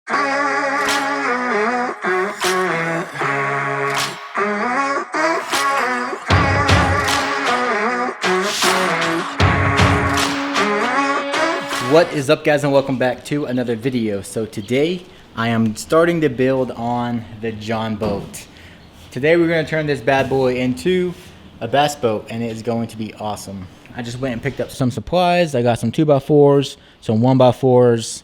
What is up, guys, and welcome back to another video. So today I am starting to build on the John boat. Today we're going to turn this bad boy into a bass boat, and it is going to be awesome. I just went and picked up some supplies. I got some 2x4s, some 1x4s,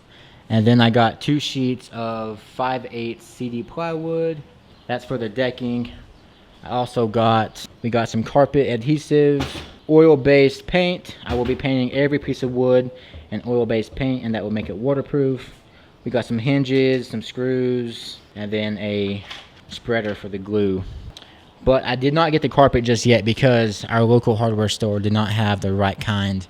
and then I got 2 sheets of 5/8 CD plywood. That's for the decking. I also we got some carpet adhesive, oil-based paint. I will be painting every piece of wood in oil-based paint, and that will make it waterproof. We got some hinges, some screws, and then a spreader for the glue. But I did not get the carpet just yet because our local hardware store did not have the right kind.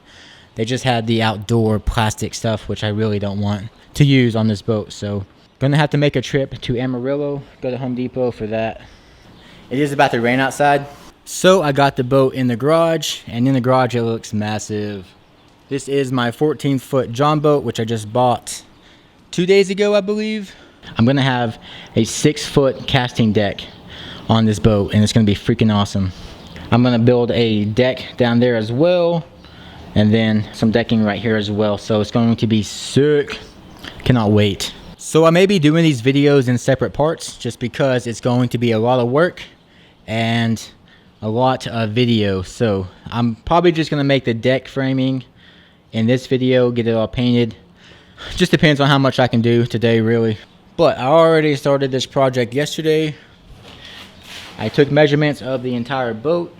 They just had the outdoor plastic stuff, which I really don't want to use on this boat. So gonna have to make a trip to Amarillo, go to Home Depot for that. It is about to rain outside. So I got the boat in the garage, and in the garage it looks massive. This is my 14-foot John boat, which I just bought 2 days ago, I believe. I'm gonna have a 6-foot casting deck on this boat, and it's gonna be freaking awesome. I'm gonna build a deck down there as well, and then some decking right here as well. So it's going to be sick. Cannot wait. So I may be doing these videos in separate parts just because it's going to be a lot of work and a lot of video. So I'm probably just gonna make the deck framing in this video, get it all painted. Just depends on how much I can do today, really. But I already started this project yesterday. I took measurements of the entire boat,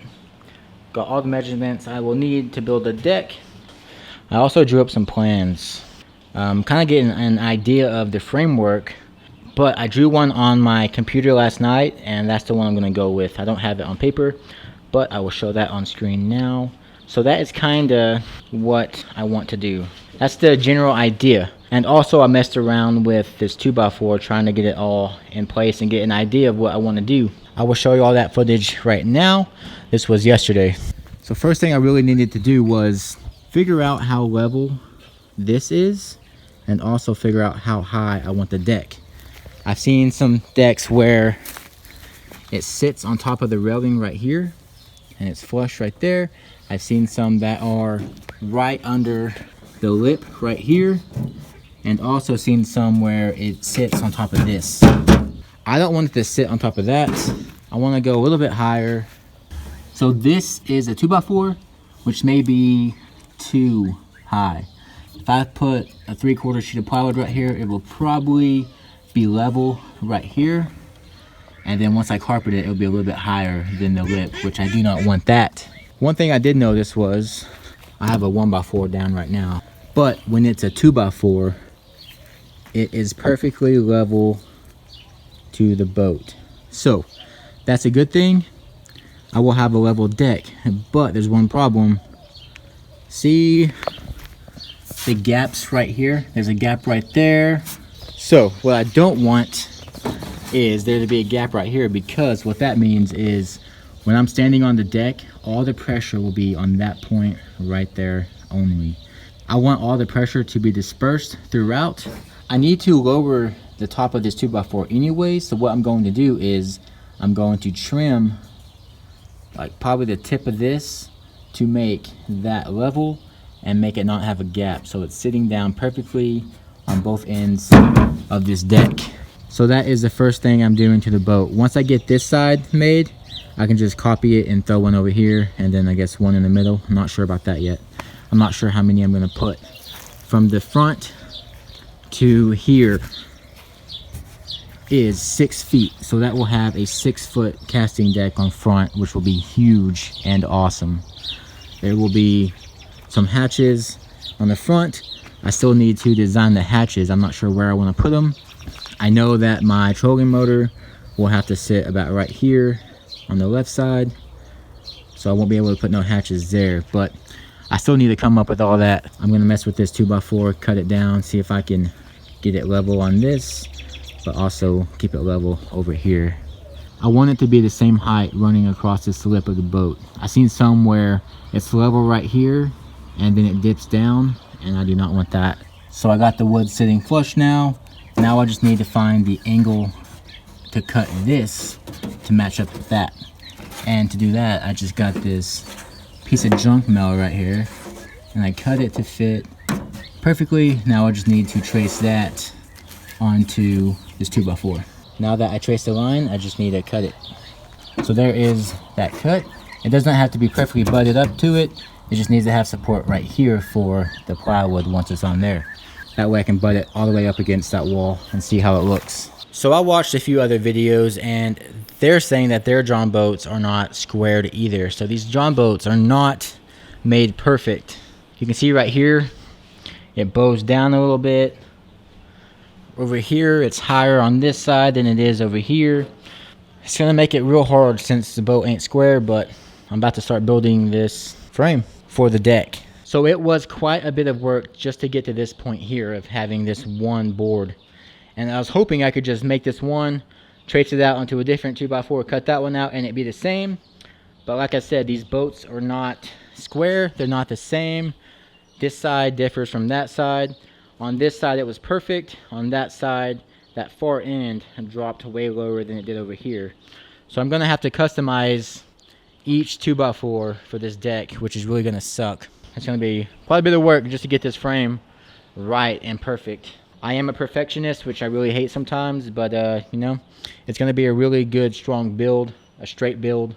got all the measurements I will need to build a deck. I also drew up some plans. Kind of getting an idea of the framework, but I drew one on my computer last night, and that's the one I'm gonna go with. I don't have it on paper, but I will show that on screen now. So that is kind of what I want to do. That's the general idea. And also I messed around with this 2x4 trying to get it all in place and get an idea of what I want to do. I will show you all that footage right now. This was yesterday. So first thing I really needed to do was figure out how level this is, and also figure out how high I want the deck. I've seen some decks where it sits on top of the railing right here and it's flush right there. I've seen some that are right under the lip right here, and also seen some where it sits on top of this. I don't want it to sit on top of that. I want to go a little bit higher. So this is a 2x4, which may be too high. If I put a 3/4 sheet of plywood right here, it will probably be level right here. And then once I carpet it, it'll be a little bit higher than the lip, which I do not want that. One thing I did notice was I have a 1x4 down right now, but when it's a 2x4, it is perfectly level to the boat. So that's a good thing. I will have a level deck, but there's one problem. See the gaps right here? There's a gap right there. So what I don't want is there to be a gap right here, because what that means is when I'm standing on the deck, all the pressure will be on that point right there only. I want all the pressure to be dispersed throughout. I need to lower the top of this 2x4 anyway, so what I'm going to do is I'm going to trim like probably the tip of this to make that level and make it not have a gap, so it's sitting down perfectly on both ends of this deck. So that is the first thing I'm doing to the boat. Once I get this side made, I can just copy it and throw one over here, and then I guess one in the middle. I'm not sure about that yet. I'm not sure how many I'm gonna put. From the front to here is 6 feet. So that will have a 6-foot casting deck on front, which will be huge and awesome. There will be some hatches on the front. I still need to design the hatches. I'm not sure where I want to put them. I know that my trolling motor will have to sit about right here on the left side, so I won't be able to put no hatches there, but I still need to come up with all that. I'm gonna mess with this 2x4, cut it down, see if I can get it level on this, but also keep it level over here. I want it to be the same height running across the lip of the boat. I've seen some where it's level right here and then it dips down, and I do not want that. So I got the wood sitting flush now. Now I just need to find the angle to cut this to match up with that. And to do that, I just got this piece of junk mail right here, and I cut it to fit perfectly. Now I just need to trace that onto this 2x4. Now that I traced the line, I just need to cut it. So there is that cut. It does not have to be perfectly butted up to it. It just needs to have support right here for the plywood once it's on there. That way I can butt it all the way up against that wall and see how it looks. So I watched a few other videos and they're saying that their John boats are not squared either. So these John boats are not made perfect. You can see right here, it bows down a little bit. Over here, it's higher on this side than it is over here. It's gonna make it real hard since the boat ain't square, but I'm about to start building this frame for the deck. So it was quite a bit of work just to get to this point here of having this one board. And I was hoping I could just make this one, trace it out onto a different 2x4, cut that one out, and it'd be the same. But like I said, these boats are not square, they're not the same. This side differs from that side. On this side it was perfect. On that side, that far end dropped way lower than it did over here. So I'm gonna have to customize each 2x4 for this deck, which is really gonna suck. It's gonna be quite a bit of work just to get this frame right and perfect. I am a perfectionist, which I really hate sometimes, but you know, it's gonna be a really good, strong build, a straight build.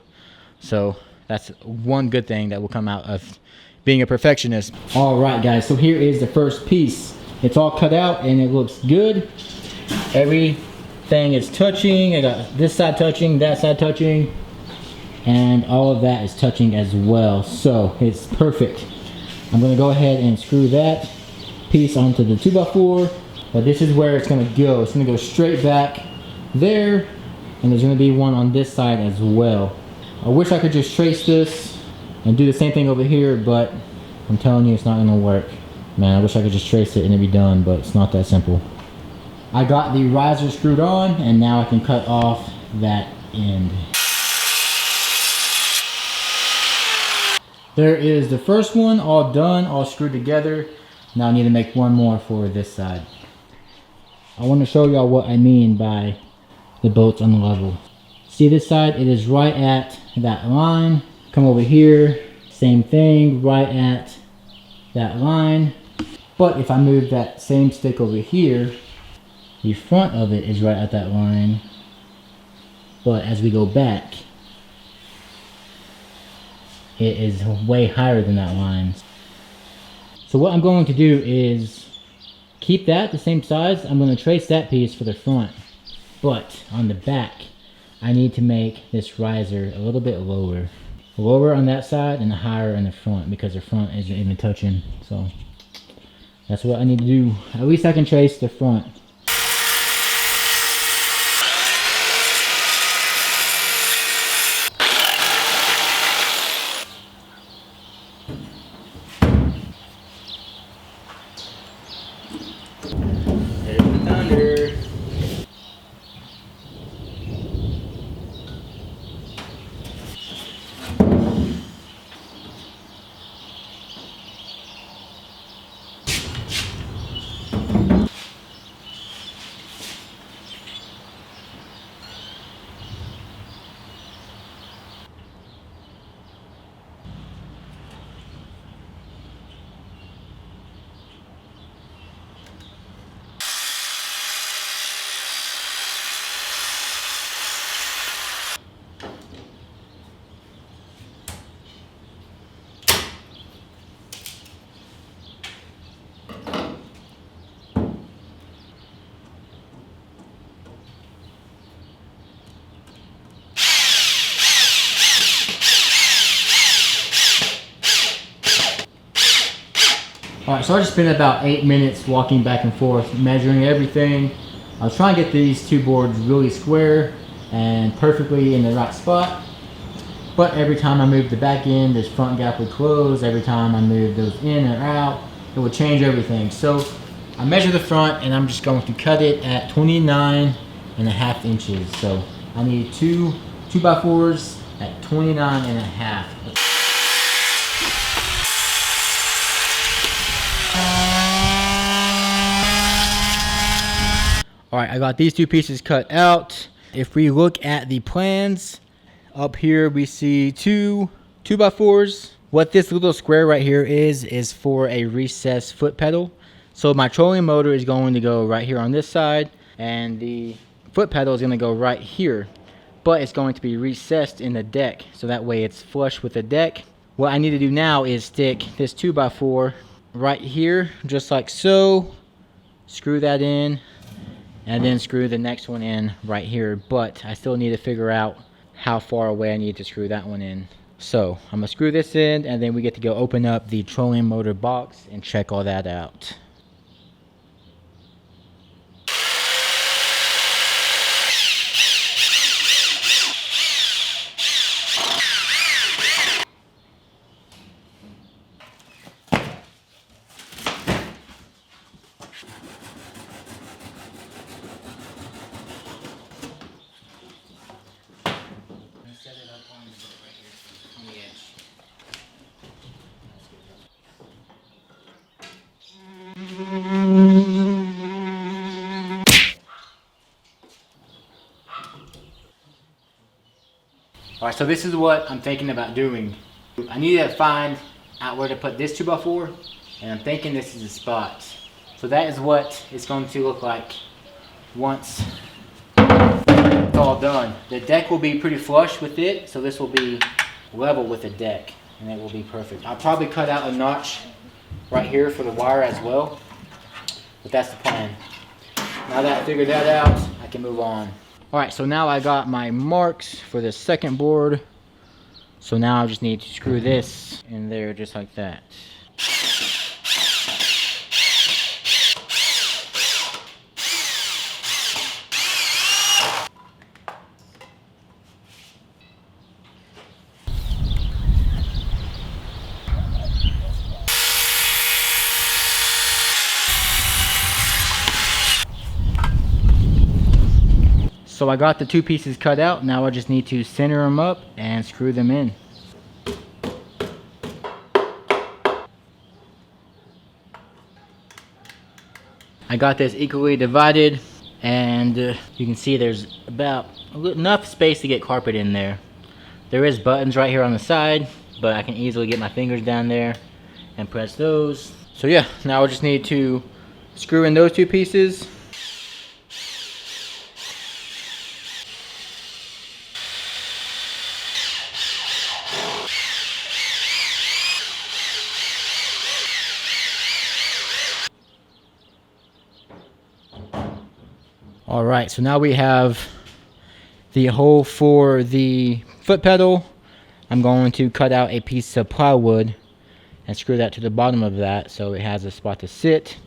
So that's one good thing that will come out of being a perfectionist. All right, guys, so here is the first piece. It's all cut out and it looks good. Everything is touching. I got this side touching, that side touching, and all of that is touching as well. So it's perfect. I'm gonna go ahead and screw that piece onto the 2x4, but this is where it's gonna go. It's gonna go straight back there, and there's gonna be one on this side as well. I wish I could just trace this and do the same thing over here, but I'm telling you, it's not gonna work. Man, I wish I could just trace it and it'd be done, but it's not that simple. I got the riser screwed on, and now I can cut off that end. There is the first one all done, all screwed together. Now I need to make one more for this side. I want to show y'all what I mean by the boats on the level. See this side? It is right at that line. Come over here, same thing, right at that line. But if I move that same stick over here, the front of it is right at that line. But as we go back, it is way higher than that line. So what I'm going to do is keep that the same size. I'm going to trace that piece for the front. But on the back, I need to make this riser a little bit lower. Lower on that side and higher in the front, because the front isn't even touching. So that's what I need to do. At least I can trace the front. There's the thunder. Alright, so I just spent about 8 minutes walking back and forth, measuring everything. I was trying to get these two boards really square and perfectly in the right spot. But every time I moved the back end, this front gap would close. Every time I moved those in or out, it would change everything. So I measured the front and I'm just going to cut it at 29.5 inches. So I need two 2x4s at 29.5. All right, I got these two pieces cut out. If we look at the plans, up here we see two 2x4s. What this little square right here is for a recessed foot pedal. So my trolling motor is going to go right here on this side, and the foot pedal is going to go right here. But it's going to be recessed in the deck, so that way it's flush with the deck. What I need to do now is stick this 2x4 right here, just like so. Screw that in, and then screw the next one in right here. But I still need to figure out how far away I need to screw that one in. So I'm gonna screw this in, and then we get to go open up the trolling motor box and check all that out. Set it up on the right here, on the edge. Alright, so this is what I'm thinking about doing. I need to find out where to put this 2x4, and I'm thinking this is the spot. So that is what it's going to look like once it's all done. The deck will be pretty flush with it, so this will be level with the deck, and it will be perfect. I'll probably cut out a notch right here for the wire as well, but that's the plan. Now that I figured that out, I can move on. Alright, so now I got my marks for the second board. So now I just need to screw this in there just like that. So I got the two pieces cut out. Now I just need to center them up and screw them in. I got this equally divided, and you can see there's about enough space to get carpet in there. There is buttons right here on the side, but I can easily get my fingers down there and press those. So yeah, now I just need to screw in those two pieces. Alright, so now we have the hole for the foot pedal. I'm going to cut out a piece of plywood and screw that to the bottom of that so it has a spot to sit.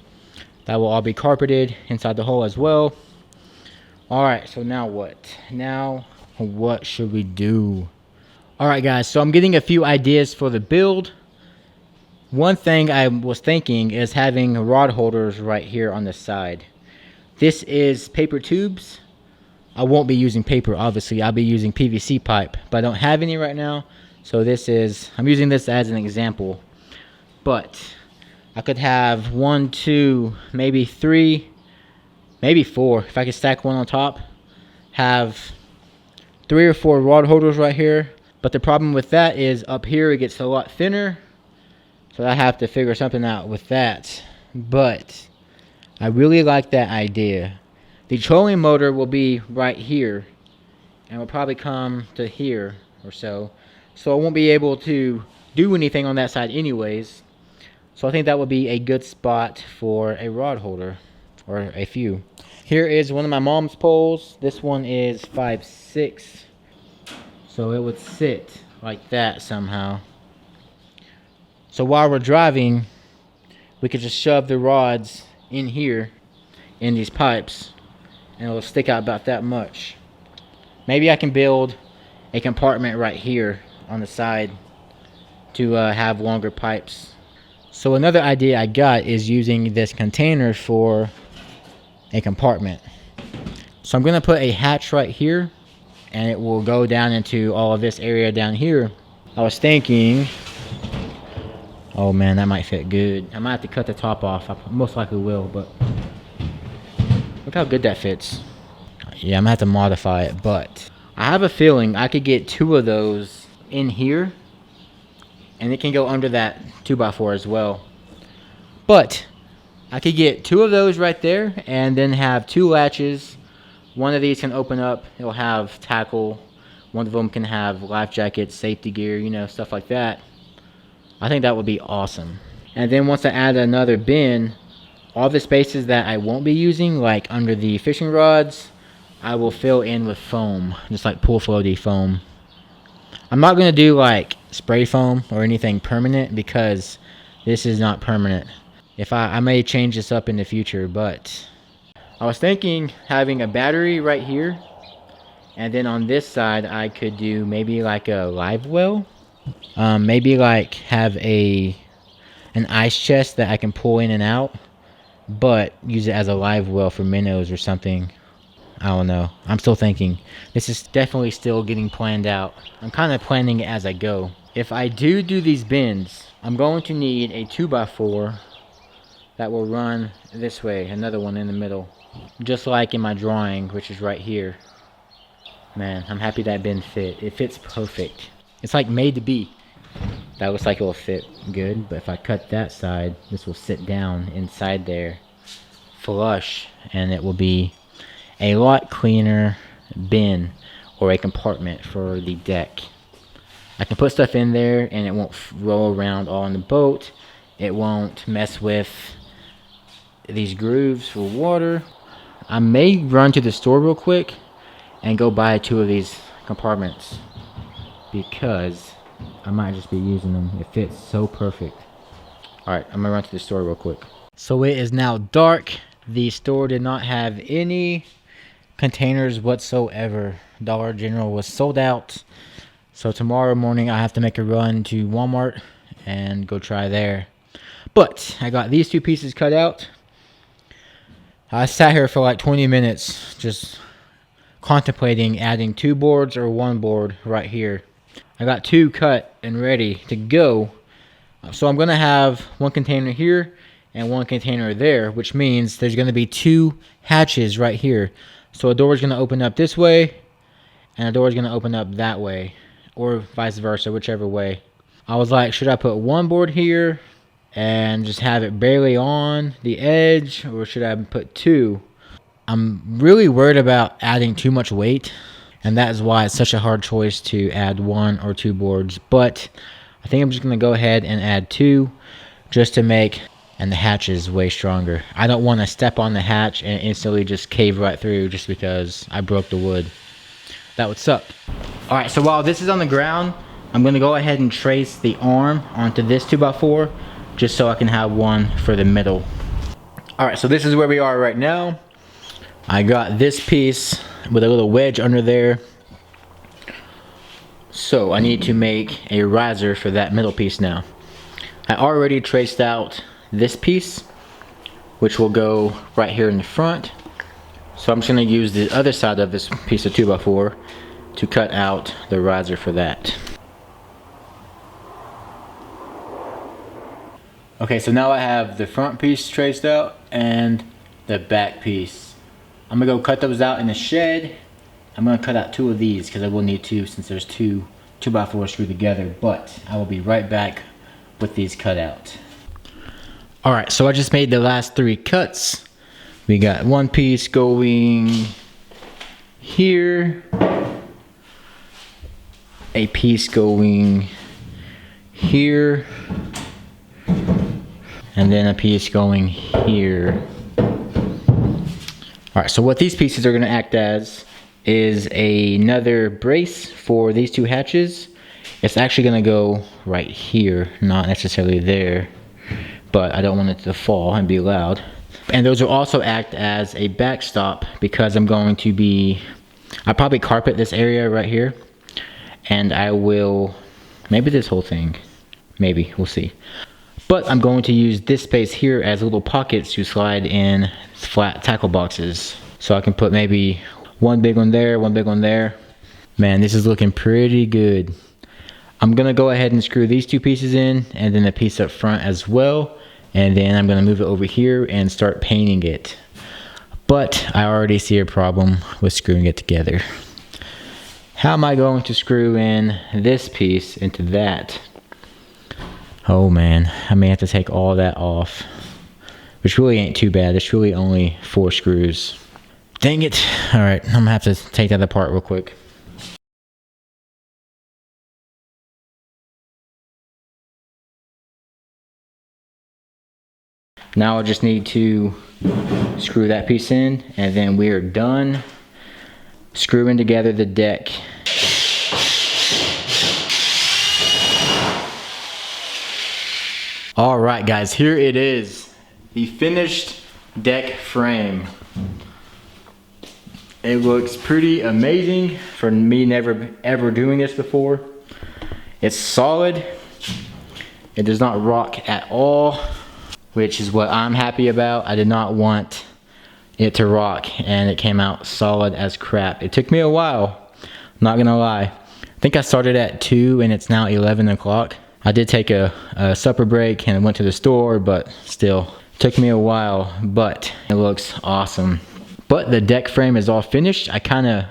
That will all be carpeted inside the hole as well. Alright, so now what? Now, what should we do? Alright guys, so I'm getting a few ideas for the build. One thing I was thinking is having rod holders right here on the side. This is paper tubes. I won't be using paper, obviously. I'll be using PVC pipe, but I don't have any right now. So I'm using this as an example. But I could have 1, 2, maybe 3, maybe 4. If I could stack one on top, have 3 or 4 rod holders right here. But the problem with that is up here it gets a lot thinner. So I have to figure something out with that. But I really like that idea. The trolling motor will be right here and will probably come to here or so. So I won't be able to do anything on that side anyways. So I think that would be a good spot for a rod holder, or a few. Here is one of my mom's poles. This one is 5'6". So it would sit like that somehow. So while we're driving, we could just shove the rods in here in these pipes and it'll stick out about that much. Maybe I can build a compartment right here on the side to have longer pipes. So another idea I got is using this container for a compartment. So I'm gonna put a hatch right here and it will go down into all of this area down here. I was thinking, oh man, that might fit good. I might have to cut the top off. I most likely will, but Look how good that fits. Yeah, I'm gonna have to modify it, but I have a feeling I could get 2 of those in here, and it can go under that 2x4 as well. But I could get 2 of those right there, and then have 2 latches. One of these can open up, it'll have tackle. One of them can have life jackets, safety gear, you know, stuff like that. I think that would be awesome. And then once I add another bin, all the spaces that I won't be using, like under the fishing rods, I will fill in with foam, just like pool floaty foam. I'm not gonna do like spray foam or anything permanent because this is not permanent. If I may change this up in the future, but I was thinking having a battery right here, and then on this side I could do maybe like a live well. Maybe like have an ice chest that I can pull in and out, but use it as a live well for minnows or something. I don't know. I'm still thinking. This is definitely still getting planned out. I'm kind of planning it as I go. If I do these bins, I'm going to need a 2x4 that will run this way, another one in the middle, just like in my drawing, which is right here. Man, I'm happy that bin fit. It fits perfect. It's like made to be. That looks like it will fit good, but if I cut that side, this will sit down inside there flush, and it will be a lot cleaner bin or a compartment for the deck. I can put stuff in there and it won't roll around all in the boat. It won't mess with these grooves for water. I may run to the store real quick and go buy 2 of these compartments because I might just be using them. It fits so perfect. Alright, I'm gonna run to the store real quick. So it is now dark. The store did not have any containers whatsoever. Dollar General was sold out. So tomorrow morning I have to make a run to Walmart and go try there. But I got these 2 pieces cut out. I sat here for like 20 minutes just contemplating adding 2 boards or 1 board right here. I got 2 cut and ready to go. So I'm gonna have 1 container here and 1 container there, which means there's gonna be 2 hatches right here. So a door is going to open up this way, and a door is going to open up that way, or vice versa, whichever way. I was like, should I put 1 board here and just have it barely on the edge, or should I put 2? I'm really worried about adding too much weight, and that is why it's such a hard choice to add 1 or 2 boards. But I think I'm just going to go ahead and add 2 just to make... And the hatch is way stronger. I don't want to step on the hatch and instantly just cave right through just because I broke the wood. That would suck. Alright, so while this is on the ground, I'm going to go ahead and trace the arm onto this 2x4 just so I can have 1 for the middle. Alright, so this is where we are right now. I got this piece with a little wedge under there. So I need to make a riser for that middle piece now. I already traced out this piece, which will go right here in the front. So I'm just going to use the other side of this piece of 2x4 to cut out the riser for that. Okay, so now I have the front piece traced out and the back piece. I'm going to go cut those out in the shed. I'm going to cut out 2 of these because I will need 2 since there's 2 2x4s screwed together, but I will be right back with these cut out. Alright, so I just made the last 3 cuts. We got 1 piece going here, a piece going here, and then a piece going here. Alright, so what these pieces are going to act as is another brace for these 2 hatches. It's actually going to go right here, not necessarily there, but I don't want it to fall and be loud. And those will also act as a backstop because I'm going to be, I'll probably carpet this area right here, and I will, maybe this whole thing, maybe, we'll see. But I'm going to use this space here as little pockets to slide in flat tackle boxes. So I can put maybe 1 big one there, 1 big one there. Man, this is looking pretty good. I'm gonna go ahead and screw these 2 pieces in and then a piece up front as well. And then I'm gonna move it over here and start painting it. but I already see a problem with screwing it together. How am I going to screw in this piece into that? Oh man, I may have to take all that off, which really ain't too bad. It's really only 4 screws. Dang it. All right, I'm gonna have to take that apart real quick. Now I just need to screw that piece in, and then we are done screwing together the deck. All right guys, here it is, the finished deck frame. It looks pretty amazing for me never ever doing this before. It's solid. It does not rock at all, which is what I'm happy about. I did not want it to rock, and it came out solid as crap. It took me a while, not gonna lie. I think I started at 2 and it's now 11 o'clock. I did take a supper break and I went to the store, but still, took me a while, but it looks awesome. But the deck frame is all finished. I kind of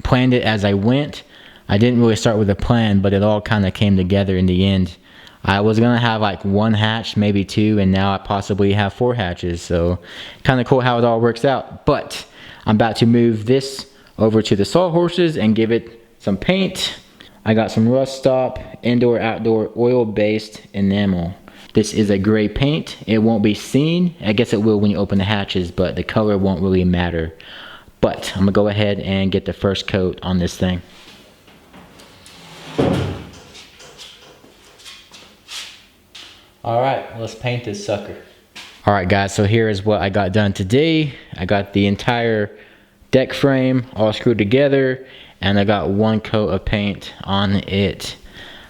planned it as I went. I didn't really start with a plan, but it all kind of came together in the end. I was gonna have like 1 hatch, maybe 2, and now I possibly have 4 hatches. So kind of cool how it all works out. But I'm about to move this over to the sawhorses and give it some paint. I got some Rust Stop indoor outdoor oil-based enamel. This is a gray paint. It won't be seen. I guess it will when you open the hatches, but the color won't really matter. But I'm gonna go ahead and get the first coat on this thing. All right, let's paint this sucker. All right guys, so here is what I got done today. I got the entire deck frame all screwed together, and I got 1 coat of paint on it.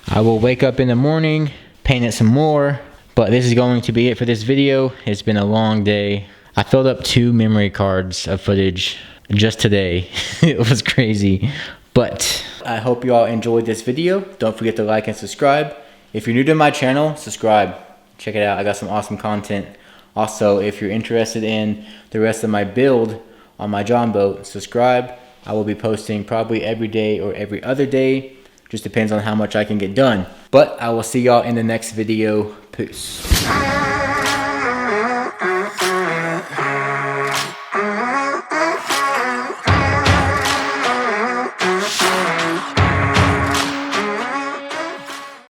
I will wake up in the morning, paint it some more, but this is going to be it for this video. It's been a long day. I filled up 2 memory cards of footage just today. It was crazy, but I hope you all enjoyed this video. Don't forget to like and subscribe. If you're new to my channel, subscribe. Check it out, I got some awesome content. Also, if you're interested in the rest of my build on my John boat, subscribe. I will be posting probably every day or every other day. Just depends on how much I can get done. But I will see y'all in the next video. Peace.